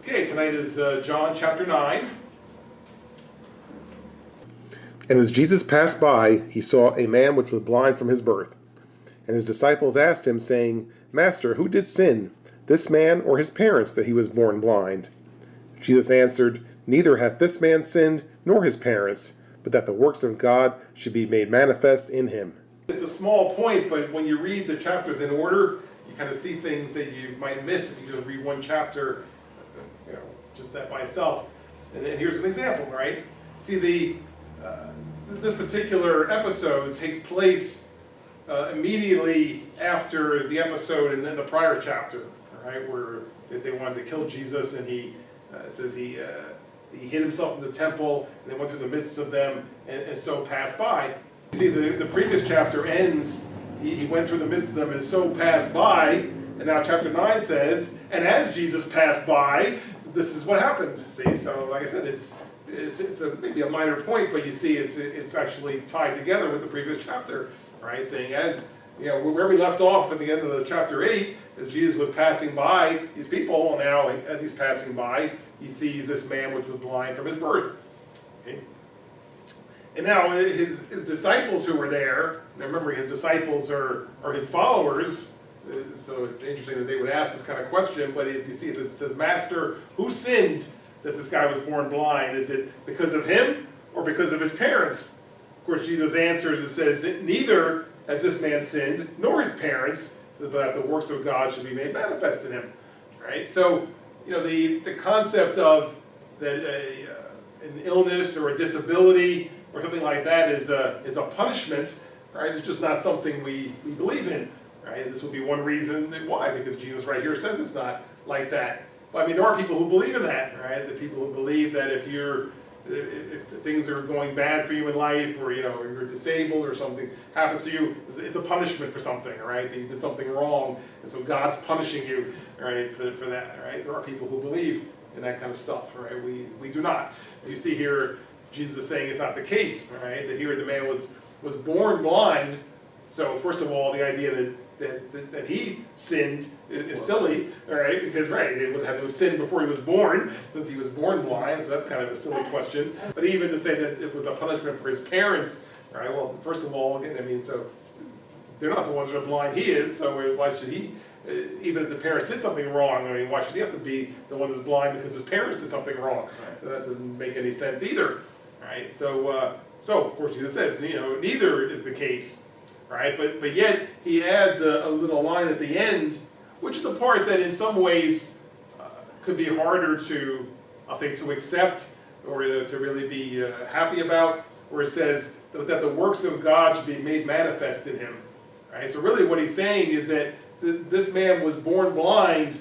Okay, tonight is John chapter 9. And as Jesus passed by, he saw a man which was blind from his birth. And his disciples asked him, saying, Master, who did sin, this man or his parents, that he was born blind? Jesus answered, Neither hath this man sinned, nor his parents, but that the works of God should be made manifest in him. It's a small point, but when you read the chapters in order, you kind of see things that you might miss if you just read one chapter, just that by itself. And here's an example, right? See, this particular episode takes place immediately after the episode in the prior chapter, right, where they wanted to kill Jesus, and he says he hid himself in the temple, and they went through the midst of them, and so passed by. See, the previous chapter ends, he went through the midst of them and so passed by, and now chapter 9 says, and as Jesus passed by, this is what happened. See, so like I said, it's maybe a minor point, but you see it's actually tied together with the previous chapter, right? Saying as, where we left off at the end of the chapter 8, as Jesus was passing by these people, and now as he's passing by, he sees this man which was blind from his birth. Okay? And now his disciples who were there, now remember his disciples are his followers, so it's interesting that they would ask this kind of question, but as you see, it says, Master, who sinned that this guy was born blind? Is it because of him or because of his parents? Of course, Jesus answers and says, Neither has this man sinned, nor his parents, so that the works of God should be made manifest in him. Right? So, the concept of that an illness or a disability or something like that is a punishment, right? It's just not something we believe in, right? This would be one reason why, because Jesus right here says it's not like that. But I mean, there are people who believe in that, right? The people who believe that if things are going bad for you in life, or you're disabled or something happens to you, it's a punishment for something, right? That you did something wrong, and so God's punishing you, right, for that, right? There are people who believe in that kind of stuff, right? We do not. You see here, Jesus is saying it's not the case, right? That here the man was born blind. So first of all, the idea that he sinned is silly, all right? Because he would have to have sinned before he was born, since he was born blind. So that's kind of a silly question. But even to say that it was a punishment for his parents, right? Well, first of all, again, so they're not the ones that are blind. He is. So why should he? Even if the parents did something wrong, why should he have to be the one that's blind because his parents did something wrong? So that doesn't make any sense either, right? So of course Jesus says, neither is the case, right? But yet he adds a little line at the end, which is the part that in some ways could be harder to accept or to really be happy about, where it says that the works of God should be made manifest in him, right? So really what he's saying is that this man was born blind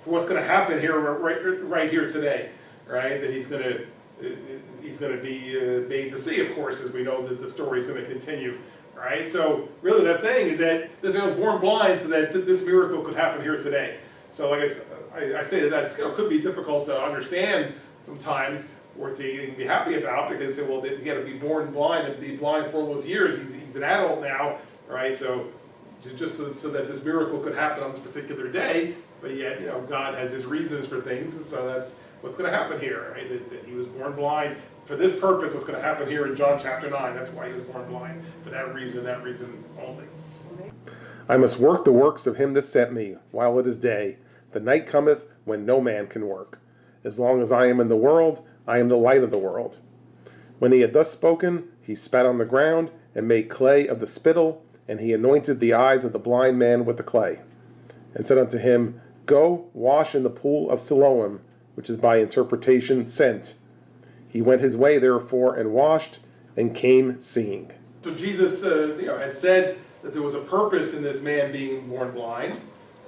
for what's going to happen here, right here today, right? That he's going to be made to see, of course, as we know that the story is going to continue, right? So really what that's saying is that this man was born blind so that this miracle could happen here today. So like I say that could be difficult to understand sometimes, or to even be happy about, because he had to be born blind and be blind for all those years. He's an adult now, right? So just so that this miracle could happen on this particular day, but yet, God has his reasons for things, and so that's what's going to happen here, right? That he was born blind for this purpose. What's going to happen here in John chapter 9, that's why he was born blind, for that reason only. I must work the works of him that sent me, while it is day. The night cometh, when no man can work. As long as I am in the world, I am the light of the world. When he had thus spoken, he spat on the ground, and made clay of the spittle, and he anointed the eyes of the blind man with the clay, and said unto him, Go, wash in the pool of Siloam, which is by interpretation, sent. He went his way, therefore, and washed, and came seeing. So Jesus, had said that there was a purpose in this man being born blind,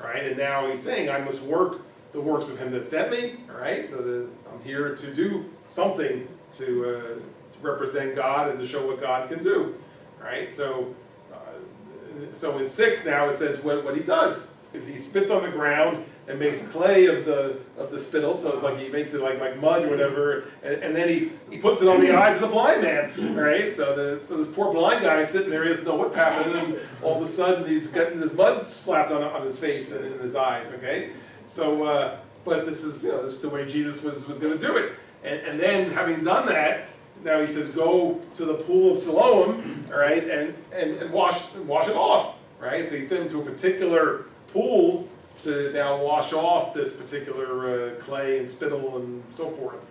right? And now he's saying, I must work the works of him that sent me, all right? So that I'm here to do something to represent God and to show what God can do, right? So in 6 now it says what he does. He spits on the ground and makes clay of the spittle, so it's like he makes it like mud or whatever, and then he puts it on the eyes of the blind man, right? So this poor blind guy is sitting there, he doesn't know what's happening, and all of a sudden he's getting this mud slapped on his face and in his eyes, okay? So, but this is the way Jesus was going to do it. And then having done that, now he says, go to the pool of Siloam, all right, and wash it off, right? So he sent him to a particular pool to now wash off this particular clay and spittle and so forth,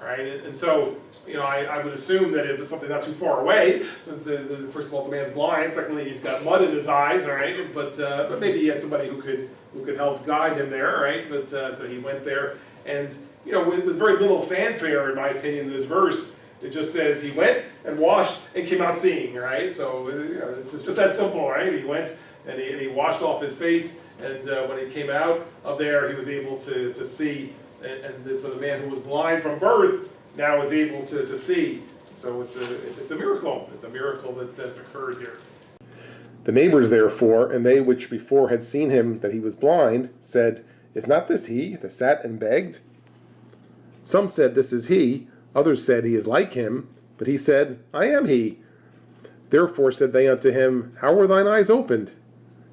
right? And so, I would assume that it was something not too far away, since first of all, the man's blind. Secondly, he's got mud in his eyes, all right? But maybe he has somebody who could help guide him there, all right? But so he went there, and with very little fanfare, in my opinion, in this verse. It just says he went and washed and came out seeing, right? So it's just that simple, right? He went and he washed off his face, and when he came out of there, he was able to see, and so the man who was blind from birth now is able to see. So it's a miracle. It's a miracle that's occurred here. The neighbors therefore, and they which before had seen him that he was blind, said, Is not this he that sat and begged? Some said, This is he. Others said, He is like him. But he said, I am he. Therefore said they unto him, How were thine eyes opened?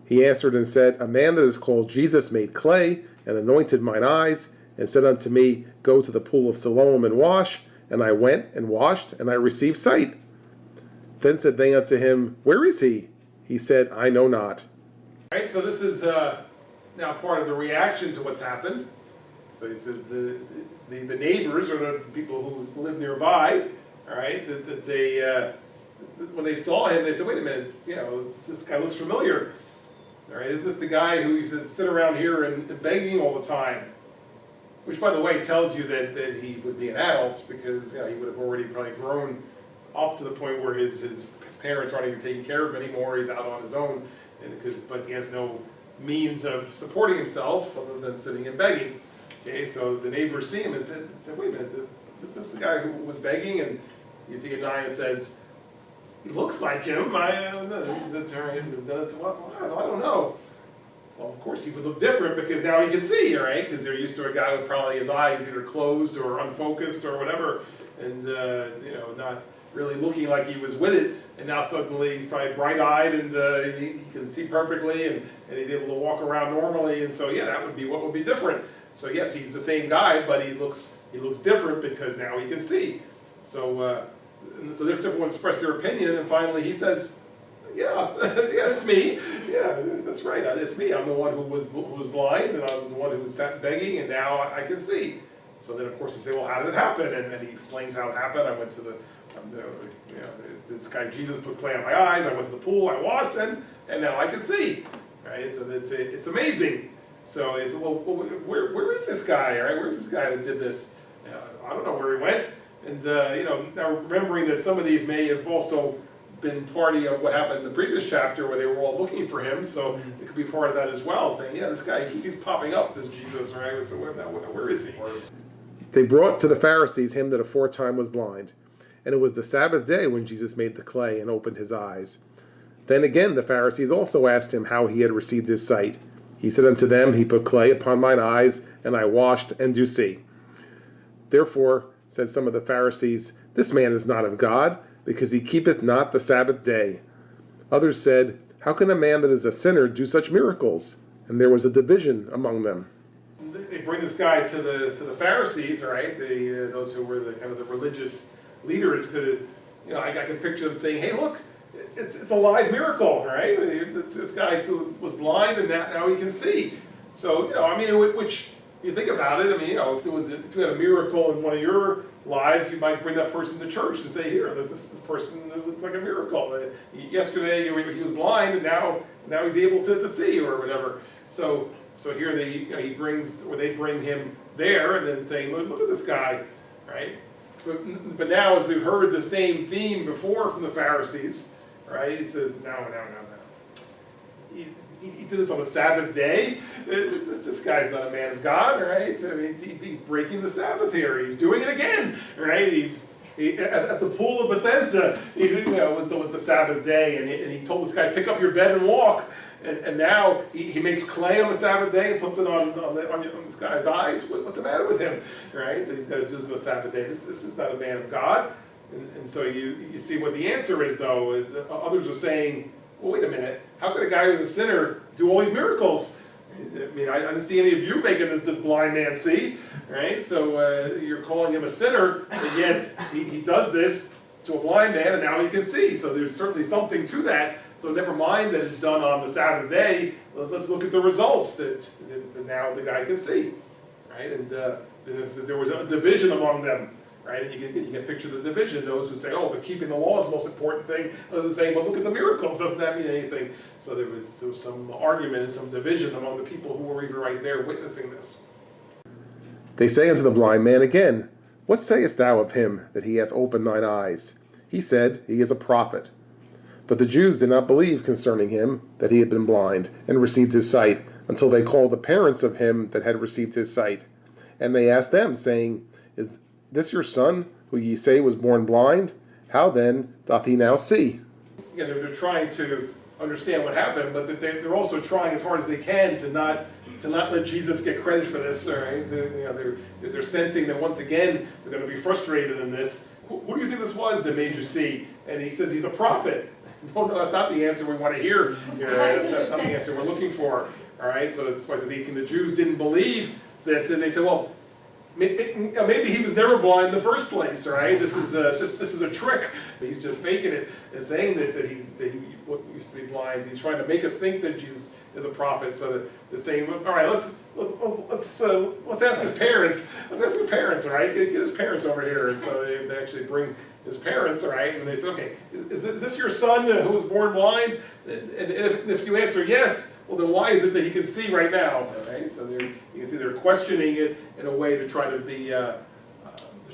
He answered and said, A man that is called Jesus made clay, and anointed mine eyes, and said unto me, Go to the pool of Siloam and wash. And I went and washed, and I received sight. Then said they unto him, Where is he? He said, I know not. All right, so this is now part of the reaction to what's happened. So he says the neighbors, or the people who live nearby, all right, that they when they saw him, they said, wait a minute, this guy looks familiar. All right, isn't this the guy who used to sit around here and begging all the time? Which, by the way, tells you that he would be an adult, because he would have already probably grown up to the point where his parents aren't even taking care of him anymore. He's out on his own, but he has no means of supporting himself other than sitting and begging. Okay, so the neighbors see him and said, wait a minute, is this the guy who was begging? And Ezekiel says, he looks like him. I don't know. I don't know. Well, of course he would look different, because now he can see, all right? Because they're used to a guy with probably his eyes either closed or unfocused or whatever, and not really looking like he was with it. And now suddenly he's probably bright-eyed, and he can see perfectly, and he's able to walk around normally. And so that would be what would be different. So yes, he's the same guy, but he looks different because now he can see. So so the different ones express their opinion, and finally he says, yeah, it's me. Yeah, that's right. It's me. I'm the one who was blind, and I'm the one who was sat begging, and now I can see. So then, of course, they say, well, how did it happen? And he explains how it happened. I went to this guy Jesus put clay on my eyes. I went to the pool. I washed, and now I can see. Right? So it's amazing. So he said, well, where is this guy? Right? Where's this guy that did this? I don't know where he went. And now remembering that some of these may have also been part of what happened in the previous chapter, where they were all looking for him, so it could be part of that as well, saying, this guy, he keeps popping up, this Jesus, right? So where is he? They brought to the Pharisees him that aforetime was blind. And it was the Sabbath day when Jesus made the clay and opened his eyes. Then again the Pharisees also asked him how he had received his sight. He said unto them, He put clay upon mine eyes, and I washed, and do see. Therefore said some of the Pharisees, This man is not of God, because he keepeth not the Sabbath day. Others said, How can a man that is a sinner do such miracles? And there was a division among them. They bring this guy to the Pharisees, right? Those who were the kind of the religious leaders. I can picture them saying, "Hey, look, it's a live miracle, right? It's this guy who was blind and now he can see." So which you think about it. If you had a miracle in one of your lives, you might bring that person to church and say, "Here, this person was like a miracle. Yesterday he was blind, and now he's able to see," or whatever. So here they bring him there, and then saying, "Look at this guy," right? But now, as we've heard the same theme before from the Pharisees, right? He says, "No. He did this on the Sabbath day. This guy's not a man of God, right? He's breaking the Sabbath here. He's doing it again, right? At the pool of Bethesda, it was the Sabbath day, and he told this guy, pick up your bed and walk. And now he makes clay on the Sabbath day and puts it on this guy's eyes. What's the matter with him, right? That he's got to do this on the Sabbath day. This is not a man of God. And so you see what the answer is, though. Is others are saying, well, wait a minute. How could a guy who's a sinner do all these miracles? I mean, I didn't see any of you making this blind man see, right? So you're calling him a sinner, and yet he does this to a blind man, and now he can see. So there's certainly something to that. So never mind that it's done on the Sabbath day. Let's look at the results that now the guy can see, right? And there was a division among them, right? And you can picture the division. Those who say, oh, but keeping the law is the most important thing. Others saying, well, look at the miracles. Doesn't that mean anything? So there was some argument and some division among the people who were even right there witnessing this. They say unto the blind man again, What sayest thou of him that he hath opened thine eyes? He said, He is a prophet. But the Jews did not believe concerning him that he had been blind, and received his sight, until they called the parents of him that had received his sight. And they asked them, saying, Is this your son, who ye say was born blind? How then doth he now see? Again, they're trying to understand what happened, but they're also trying as hard as they can to not let Jesus get credit for this. All right, they're sensing that once again they're going to be frustrated in this. Who do you think this was that made you see? And he says he's a prophet. No, that's not the answer we want to hear here. Right? That's not the answer we're looking for. All right, so that's why it says 18. The Jews didn't believe this, and they said, well, maybe he was never blind in the first place. All right, this is a trick. He's just faking it and saying that he used to be blind. He's trying to make us think that Jesus is a prophet. So they're saying, all right, let's ask his parents. Let's ask his parents. All right, get his parents over here. And so they actually bring his parents, all right, and they say, okay, is this your son who was born blind? And if you answer yes, well, then why is it that he can see right now? All right, so you can see they're questioning it in a way to try to be to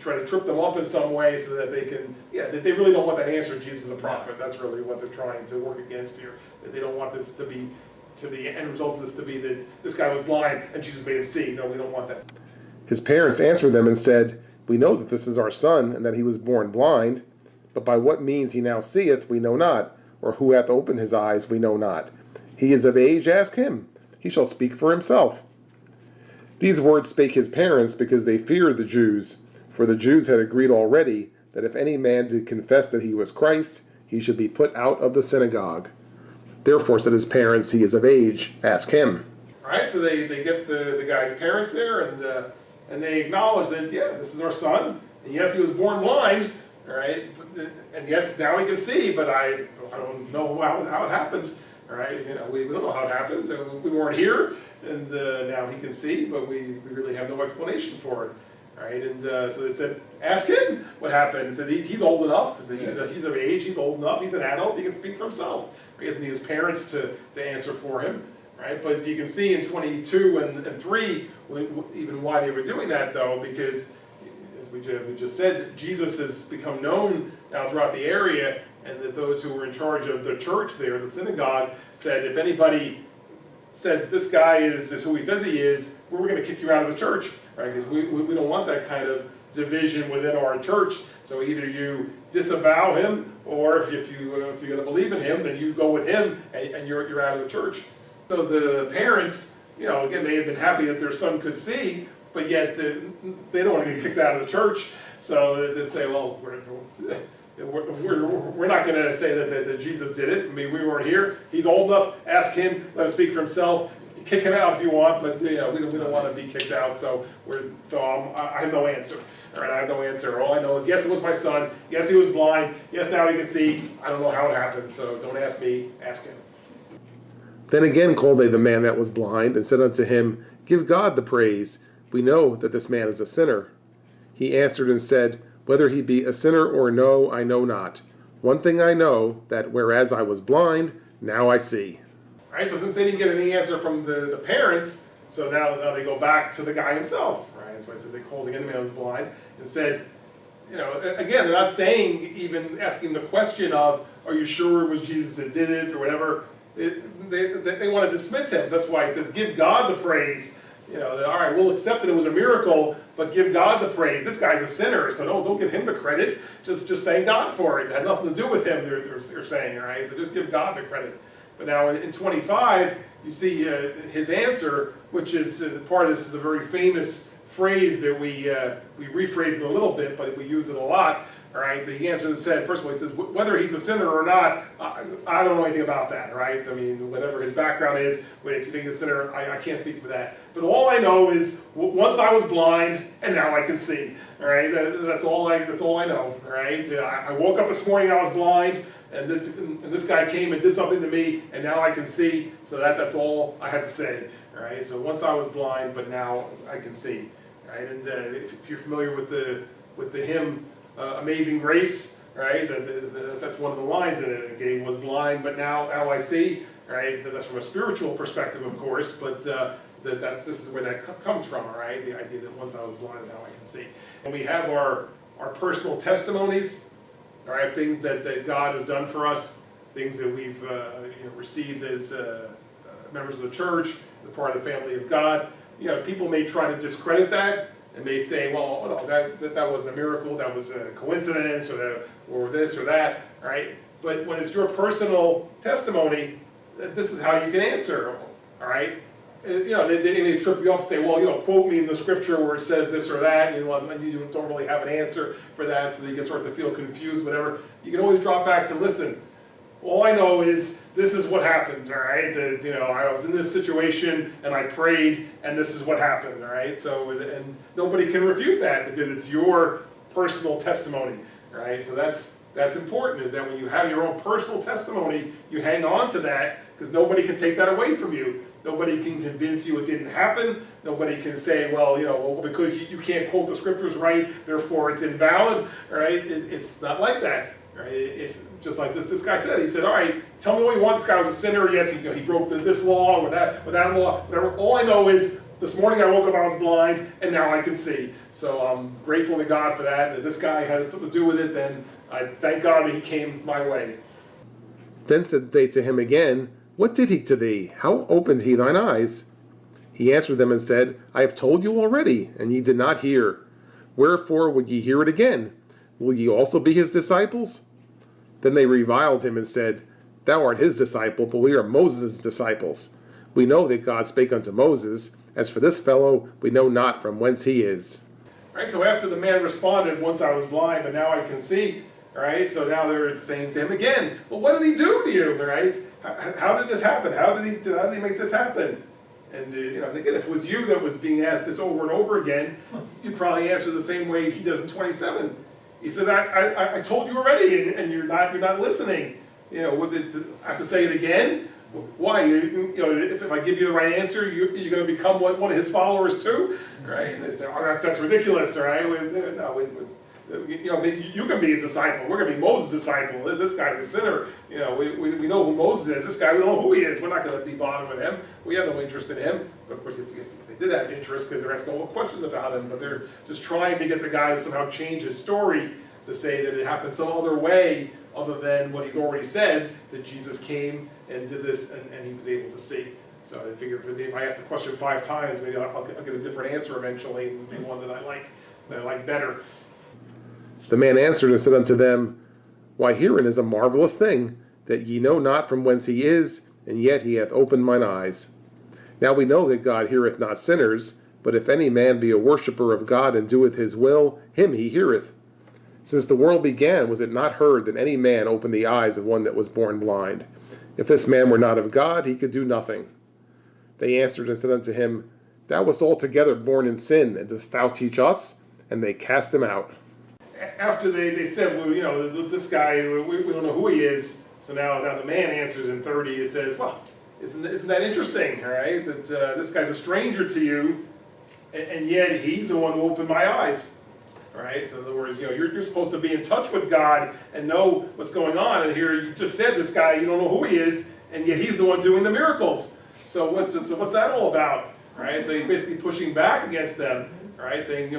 try to trip them up in some way, so that they can, that they really don't want that answer. Jesus is a prophet. That's really what they're trying to work against here. That they don't want this to be, to the end result of this to be that this guy was blind and Jesus made him see. No, we don't want that. His parents answered them and said, We know that this is our son, and that he was born blind, but by what means he now seeth we know not, or who hath opened his eyes we know not. He is of age, ask him. He shall speak for himself. These words spake his parents, because they feared the Jews, for the Jews had agreed already that if any man did confess that he was Christ, he should be put out of the synagogue. Therefore said his parents, He is of age, ask him. All right, so they get the guy's parents there, and they acknowledge that, this is our son, and yes, he was born blind, all right, and yes, now he can see, but I don't know how it happened, all right, we don't know how it happened, we weren't here, and now he can see, but we really have no explanation for it, all right, and so they said, ask him what happened. He said he's old enough, he's of age, he's old enough, he's an adult, he can speak for himself, he doesn't need his parents to answer for him. Right, but you can see in 22 and 3 even why they were doing that, though, because as we just said, Jesus has become known now throughout the area, and that those who were in charge of the church there, the synagogue, said if anybody says this guy is who he says he is, we're going to kick you out of the church, right? Because we don't want that kind of division within our church. So either you disavow him, or if you're going to believe in him, then you go with him, and you're out of the church. So the parents, again, they had been happy that their son could see, but yet they don't want to get kicked out of the church. So they say, well, we're not going to say that Jesus did it. I mean, we weren't here. He's old enough. Ask him. Let him speak for himself. Kick him out if you want, but we don't want to be kicked out. So I have no answer. All right, I have no answer. All I know is, yes, it was my son. Yes, he was blind. Yes, now he can see. I don't know how it happened. So don't ask me. Ask him. Then again called they the man that was blind, and said unto him, Give God the praise. We know that this man is a sinner. He answered and said, Whether he be a sinner or no, I know not. One thing I know, that whereas I was blind, now I see. All right, so since they didn't get any answer from the parents, so now they go back to the guy himself. Right? That's why it said they called again the man who was blind and said, again, they're not saying, even asking the question of, are you sure it was Jesus that did it or whatever. They want to dismiss him. So that's why it says, give God the praise. All right, we'll accept that it was a miracle, but give God the praise. This guy's a sinner, so don't give him the credit. Just thank God for it. It had nothing to do with him, they're saying, all right? So just give God the credit. But now in 25, you see his answer, which is part of this is a very famous phrase that we rephrased it a little bit, but we use it a lot. All right, so he answered and said, first of all, he says, whether he's a sinner or not, I don't know anything about that, all right? I mean, whatever his background is, if you think he's a sinner, I can't speak for that. But all I know is, once I was blind, and now I can see, all right? That's all I know, all right? I woke up this morning, I was blind, and this guy came and did something to me, and now I can see, so that's all I had to say, all right? So once I was blind, but now I can see, all right? And if you're familiar with the hymn, Amazing Grace, right? That's one of the lines in it. Okay, was blind, but now I see. Right? That's from a spiritual perspective, of course, but this is where that comes from. All right, the idea that once I was blind, now I can see. And we have our personal testimonies. All right, things that God has done for us, things that we've received as members of the church, the part of the family of God. People may try to discredit that. And they say, well, no, that wasn't a miracle, that was a coincidence, or this or that, all right? But when it's your personal testimony, this is how you can answer, all right? They may trip you up and say, well, quote me in the scripture where it says this or that, and you don't really have an answer for that, so they can start to feel confused, whatever. You can always drop back to listen. All I know is this is what happened, all right? I was in this situation and I prayed and this is what happened, all right? So, and nobody can refute that because it's your personal testimony, all right? So that's important, is that when you have your own personal testimony, you hang on to that because nobody can take that away from you. Nobody can convince you it didn't happen. Nobody can say, well, because you can't quote the scriptures right, therefore it's invalid, all right? It's not like that. Right? Just like this guy said, he said, all right, tell me what you want. This guy was a sinner. Yes, he broke this law or that law, whatever. All I know is this morning I woke up, I was blind, and now I can see. So I'm grateful to God for that. And if this guy has something to do with it, then I thank God that he came my way. Then said they to him again, what did he to thee? How opened he thine eyes? He answered them and said, I have told you already, and ye did not hear. Wherefore would ye hear it again? Will ye also be his disciples? Then they reviled him and said, Thou art his disciple, but we are Moses' disciples. We know that God spake unto Moses. As for this fellow, we know not from whence he is. Right, so after the man responded, once I was blind, but now I can see, all right, so now they're saying to him again, well, what did he do to you, all right? How did this happen? How did he make this happen? And again, if it was you that was being asked this over and over again, you'd probably answer the same way he does in 27. He said, I told you already, and you're not listening. I have to say it again? Why? If I give you the right answer, you're going to become one of his followers too, right? And they say, oh, that's ridiculous, all right? You can be his disciple. We're going to be Moses' disciple. This guy's a sinner. We know who Moses is. This guy, we don't know who he is. We're not going to be bothered with him. We have no interest in him. But of course, they did have interest because they're asking all the questions about him. But they're just trying to get the guy to somehow change his story to say that it happened some other way other than what he's already said, that Jesus came and did this and he was able to see. So I figured if I ask the question 5 times, maybe I'll get a different answer eventually, and maybe one that I like better. The man answered and said unto them, Why, herein is a marvelous thing, that ye know not from whence he is, and yet he hath opened mine eyes. Now we know that God heareth not sinners, but if any man be a worshipper of God and doeth his will, him he heareth. Since the world began, was it not heard that any man opened the eyes of one that was born blind? If this man were not of God, he could do nothing. They answered and said unto him, Thou wast altogether born in sin, and dost thou teach us? And they cast him out. After they said, well, this guy, we don't know who he is. So now the man answers in 30. It says, well, isn't that interesting, all right? That this guy's a stranger to you, and yet he's the one who opened my eyes. All right, so in other words, you're supposed to be in touch with God and know what's going on. And here you just said this guy, you don't know who he is, and yet he's the one doing the miracles. So what's that all about? All right, so he's basically pushing back against them. All right, saying,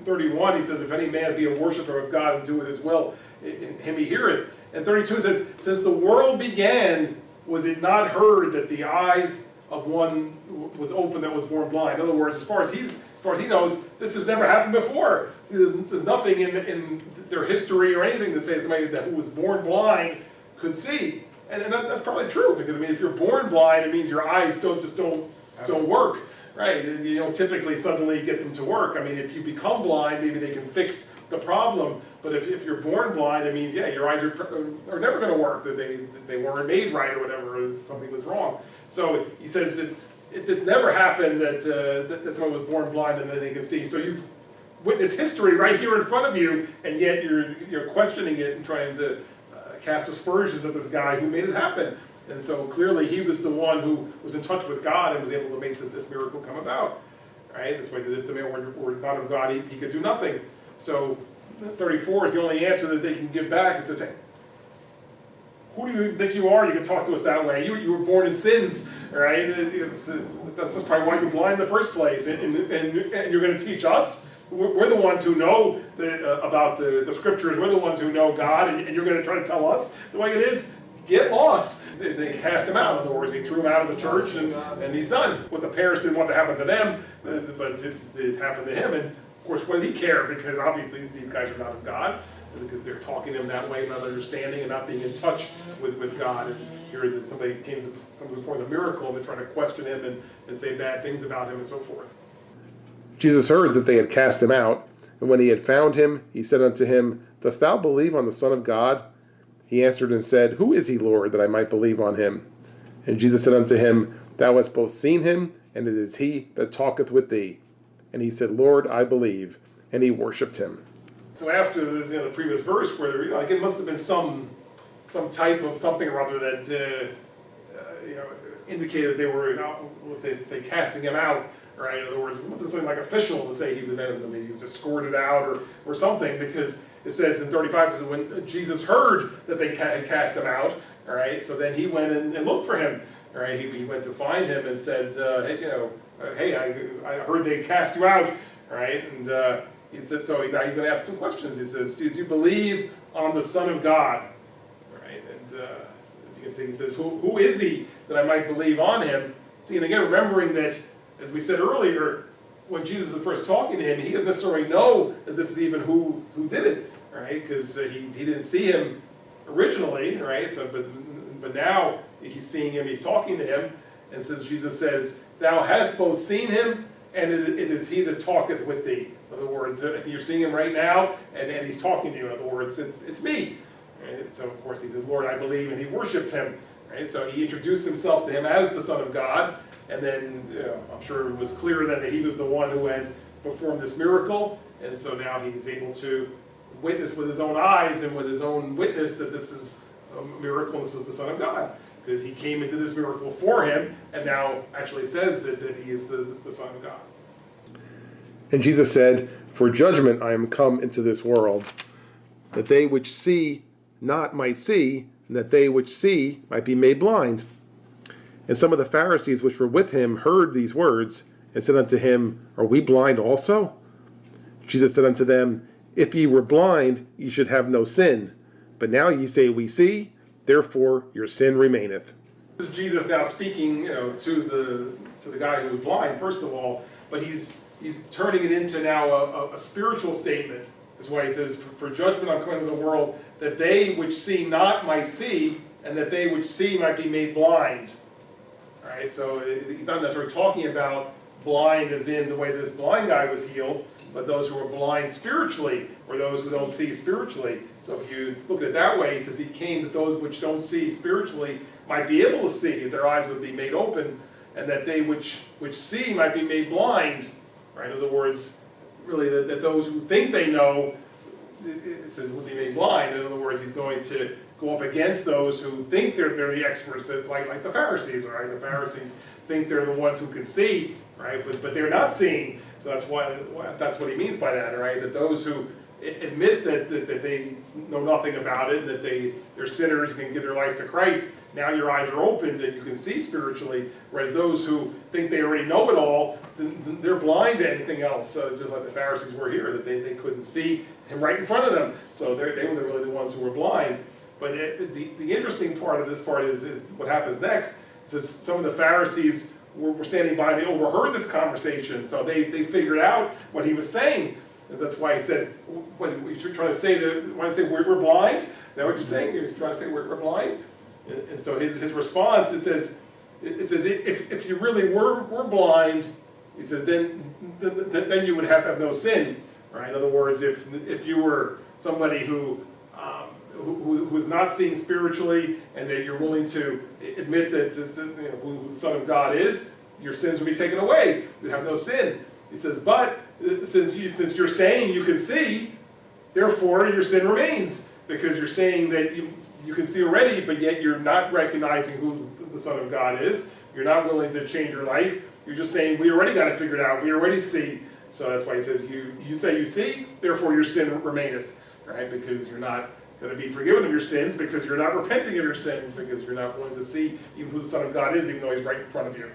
31, he says, if any man be a worshiper of God and do with his will, him he heareth. And 32 says, since the world began, was it not heard that the eyes of one was open that was born blind? In other words, as far as he knows, this has never happened before. See, there's nothing in their history or anything to say somebody who was born blind could see. And that's probably true, because if you're born blind, it means your eyes don't work. right? You don't typically suddenly get them to work. I mean, if you become blind, maybe they can fix the problem. But if you're born blind, it means, yeah, your eyes are never going to work, that they weren't made right or whatever, or something was wrong. So he says it's never happened that someone was born blind and then they can see. So you've witnessed history right here in front of you, and yet you're questioning it and trying to cast aspersions at this guy who made it happen. And so clearly he was the one who was in touch with God and was able to make this miracle come about. Right? That's why he said, if the man were not of God, he could do nothing. So 34 is the only answer that they can give back. It says, hey, who do you think you are? You can talk to us that way. You were born in sins, right? That's probably why you're blind in the first place. And you're going to teach us? We're the ones who know about the scriptures. We're the ones who know God, and you're going to try to tell us the way it is? Get lost. They cast him out. In other words, they threw him out of the church, and he's done. What the parents didn't want to happen to them, but it happened to him. And of course, what did he care? Because obviously these guys are not of God, because they're talking to him that way, not understanding and not being in touch with God. And here that somebody comes before a miracle, and they're trying to question him and say bad things about him and so forth. Jesus heard that they had cast him out, and when he had found him, he said unto him, Dost thou believe on the Son of God? He answered and said, Who is he, Lord, that I might believe on him? And Jesus said unto him, Thou hast both seen him, and it is he that talketh with thee. And he said, Lord, I believe. And he worshipped him. So after the previous verse, where it must have been some type of something or other that indicated they were, what they say, casting him out. Right? In other words, it wasn't something like official to say he was escorted out or something, because it says in 35, when Jesus heard that they had cast him out, all right, so then he went and looked for him. All right, he went to find him and said, hey, I heard they cast you out, all right, and he said, so now he's going to ask some questions. He says, do you believe on the Son of God? All right, and as you can see, he says, who is he that I might believe on him? See, and again, remembering that, as we said earlier, when Jesus is first talking to him, he doesn't necessarily know that this is even who did it, right? Because he didn't see him originally, right? So, but now he's seeing him, he's talking to him, and Jesus says, Thou hast both seen him, and it is he that talketh with thee. In other words, you're seeing him right now, and he's talking to you. In other words, it's me. Right? So of course he says, Lord, I believe, and he worshipped him. Right? So he introduced himself to him as the Son of God. And then, I'm sure it was clear then that he was the one who had performed this miracle, and so now he's able to witness with his own eyes and with his own witness that this is a miracle, and this was the Son of God, because he came into this miracle for him, and now actually says that he is the Son of God. And Jesus said, For judgment I am come into this world, that they which see not might see, and that they which see might be made blind. And some of the Pharisees which were with him heard these words, and said unto him, Are we blind also? Jesus said unto them, If ye were blind, ye should have no sin. But now ye say, We see, therefore your sin remaineth. This is Jesus now speaking, to the guy who was blind, first of all, but he's turning it into now a spiritual statement. That's why he says, For judgment I'm coming into the world, that they which see not might see, and that they which see might be made blind. Right, so he's not necessarily talking about blind as in the way this blind guy was healed, but those who are blind spiritually, or those who don't see spiritually. So if you look at it that way, he says he came that those which don't see spiritually might be able to see, that their eyes would be made open, and that they which see might be made blind. Right, in other words, really that those who think they know, it says would be made blind. In other words, he's going to go up against those who think they're the experts, that like the Pharisees, right? The Pharisees think they're the ones who can see, right? But they're not seeing. So that's what he means by that, right? That those who admit that they know nothing about it, and that they're sinners, can give their life to Christ, now your eyes are opened and you can see spiritually. Whereas those who think they already know it all, they're blind to anything else. Just like the Pharisees were here, that they couldn't see him right in front of them. So they were really the ones who were blind. But the interesting part of this part is what happens next. It says some of the Pharisees were standing by, they overheard this conversation, so they figured out what he was saying. And that's why he said, when you're trying to say we're blind, is that what you're saying? You're trying to say we're blind? And so his response, it says if you really were blind, he says, then you would have no sin, right? In other words, if you were somebody who was not seeing spiritually, and that you're willing to admit that who the Son of God is, your sins would be taken away. You'd have no sin. He says, but since you're saying you can see, therefore your sin remains, because you're saying that you can see already, but yet you're not recognizing who the Son of God is. You're not willing to change your life. You're just saying, we already got it figured out. We already see. So that's why he says, you say you see, therefore your sin remaineth, right? Because you're not going to be forgiven of your sins, because you're not repenting of your sins, because you're not willing to see even who the Son of God is, even though he's right in front of you.